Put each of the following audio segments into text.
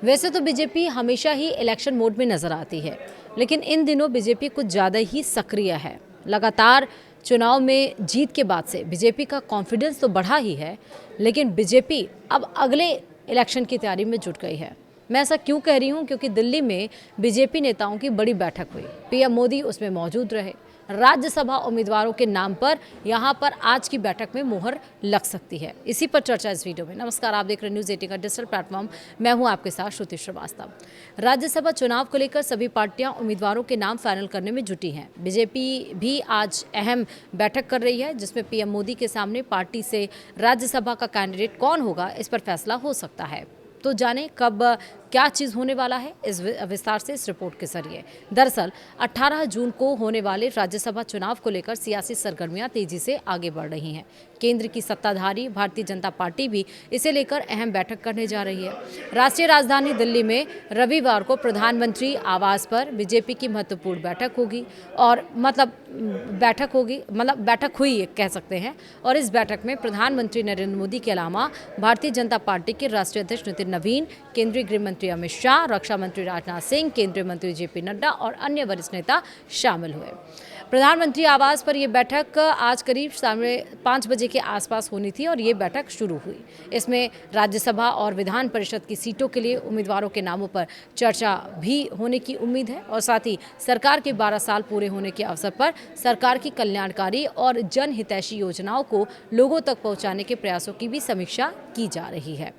वैसे तो बीजेपी हमेशा ही इलेक्शन मोड में नजर आती है, लेकिन इन दिनों बीजेपी कुछ ज़्यादा ही सक्रिय है। लगातार चुनाव में जीत के बाद से बीजेपी का कॉन्फिडेंस तो बढ़ा ही है, लेकिन बीजेपी अब अगले इलेक्शन की तैयारी में जुट गई है। मैं ऐसा क्यों कह रही हूँ? क्योंकि दिल्ली में बीजेपी नेताओं की बड़ी बैठक हुई। पीएम मोदी उसमें मौजूद रहे। राज्यसभा उम्मीदवारों के नाम पर यहाँ पर आज की बैठक में मुहर लग सकती है। इसी पर चर्चा इस वीडियो में। नमस्कार, आप देख रहे हैं न्यूज़ 18 का डिजिटल प्लेटफॉर्म। मैं हूँ आपके साथ श्रुति श्रीवास्तव। राज्यसभा चुनाव को लेकर सभी पार्टियां उम्मीदवारों के नाम फाइनल करने में जुटी हैं। बीजेपी भी आज अहम बैठक कर रही है, जिसमें पीएम मोदी के सामने पार्टी से राज्यसभा का कैंडिडेट कौन होगा, इस पर फैसला हो सकता है। तो जाने कब क्या चीज़ होने वाला है, इस विस्तार से इस रिपोर्ट के जरिए। दरअसल 18 जून को होने वाले राज्यसभा चुनाव को लेकर सियासी सरगर्मियां तेजी से आगे बढ़ रही हैं। केंद्र की सत्ताधारी भारतीय जनता पार्टी भी इसे लेकर अहम बैठक करने जा रही है। राष्ट्रीय राजधानी दिल्ली में रविवार को प्रधानमंत्री आवास पर बीजेपी की महत्वपूर्ण बैठक होगी और बैठक हुई कह सकते हैं। और इस बैठक में प्रधानमंत्री नरेंद्र मोदी के अलावा भारतीय जनता पार्टी के राष्ट्रीय अध्यक्ष नितिन नवीन, केंद्रीय गृह मंत्री अमित शाह, रक्षा मंत्री राजनाथ सिंह, केंद्रीय मंत्री जेपी नड्डा और अन्य वरिष्ठ नेता शामिल हुए। प्रधानमंत्री आवास पर यह बैठक आज करीब 5:30 बजे के आसपास होनी थी और ये बैठक शुरू हुई। इसमें राज्यसभा और विधान परिषद की सीटों के लिए उम्मीदवारों के नामों पर चर्चा भी होने की उम्मीद है और साथ ही सरकार के 12 साल पूरे होने के अवसर पर सरकार की कल्याणकारी और जनहितैषी योजनाओं को लोगों तक पहुंचाने के प्रयासों की भी समीक्षा की जा रही है।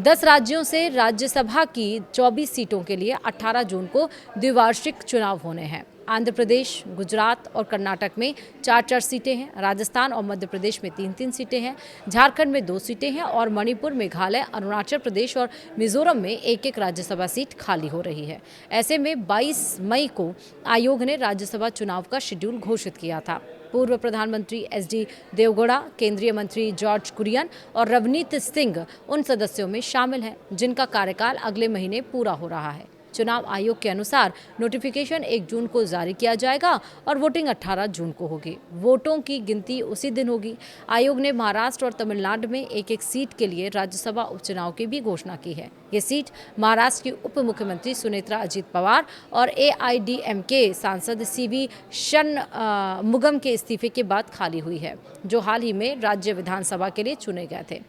10 राज्यों से राज्यसभा की 24 सीटों के लिए 18 जून को द्विवार्षिक चुनाव होने हैं। आंध्र प्रदेश, गुजरात और कर्नाटक में 4-4 सीटें हैं। राजस्थान और मध्य प्रदेश में 3-3 सीटें हैं। झारखंड में 2 सीटें हैं और मणिपुर, मेघालय, अरुणाचल प्रदेश और मिजोरम में 1-1 राज्यसभा सीट खाली हो रही है। ऐसे में 22 मई को आयोग ने राज्यसभा चुनाव का शेड्यूल घोषित किया था। पूर्व प्रधानमंत्री एसडी देवगौड़ा, केंद्रीय मंत्री जॉर्ज कुरियन और रवनीत सिंह उन सदस्यों में शामिल हैं जिनका कार्यकाल अगले महीने पूरा हो रहा है। चुनाव आयोग के अनुसार नोटिफिकेशन 1 जून को जारी किया जाएगा और वोटिंग 18 जून को होगी। वोटों की गिनती उसी दिन होगी। आयोग ने महाराष्ट्र और तमिलनाडु में 1-1 सीट के लिए राज्यसभा उपचुनाव की भी घोषणा की है। ये सीट महाराष्ट्र की उप मुख्यमंत्री सुनेत्रा अजित पवार और एआईडीएमके सांसद सीवी षणमुगम के इस्तीफे के बाद खाली हुई है, जो हाल ही में राज्य विधानसभा के लिए चुने गए थे।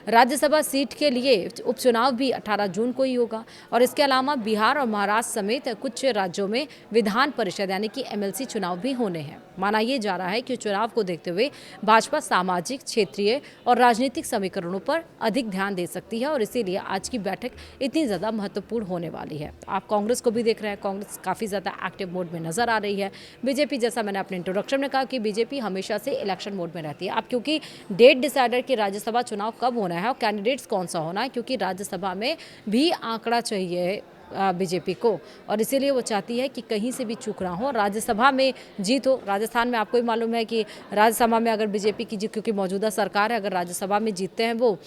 राज्यसभा सीट के लिए उपचुनाव भी 18 जून को ही होगा और इसके अलावा बिहार और महाराष्ट्र समेत कुछ राज्यों में विधान परिषद यानी कि एमएलसी चुनाव भी होने हैं। माना यह जा रहा है कि चुनाव को देखते हुए भाजपा सामाजिक, क्षेत्रीय और राजनीतिक समीकरणों पर अधिक ध्यान दे सकती है और इसीलिए आज की बैठक इतनी ज़्यादा महत्वपूर्ण होने वाली है। आप कांग्रेस को भी देख रहे हैं, कांग्रेस काफ़ी ज़्यादा एक्टिव मोड में नजर आ रही है। बीजेपी, जैसा मैंने अपने इंट्रोडक्शन में कहा कि बीजेपी हमेशा से इलेक्शन मोड में रहती है। अब क्योंकि डेट डिसाइडर कि राज्यसभा चुनाव कब होना है और कैंडिडेट्स कौन सा होना है, क्योंकि राज्यसभा में भी आंकड़ा चाहिए बीजेपी को और इसीलिए वो चाहती है कि कहीं से भी चूक ना हो, राज्यसभा में जीत हो। राजस्थान में आपको ही मालूम है कि राज्यसभा में अगर बीजेपी की जीत, क्योंकि मौजूदा सरकार है, अगर राज्यसभा में जीतते हैं वो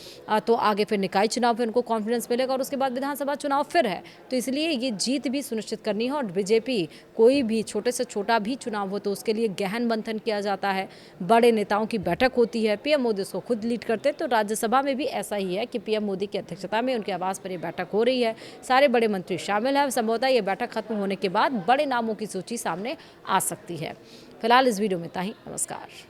तो आगे फिर निकाय चुनाव में उनको कॉन्फिडेंस मिलेगा और उसके बाद विधानसभा चुनाव फिर है। तो इसलिए ये जीत भी सुनिश्चित करनी है और बीजेपी कोई भी छोटे से छोटा भी चुनाव हो तो उसके लिए गहन मंथन किया जाता है, बड़े नेताओं की बैठक होती है, पीएम मोदी उसको खुद लीड करते हैं। तो राज्यसभा में भी ऐसा ही है कि पीएम मोदी की अध्यक्षता में उनके आवास पर यह बैठक हो रही है। सारे बड़े मंत्री शामिल है। संभवतः ये बैठक खत्म होने के बाद बड़े नामों की सूची सामने आ सकती है। फिलहाल इस वीडियो में इतना ही। नमस्कार।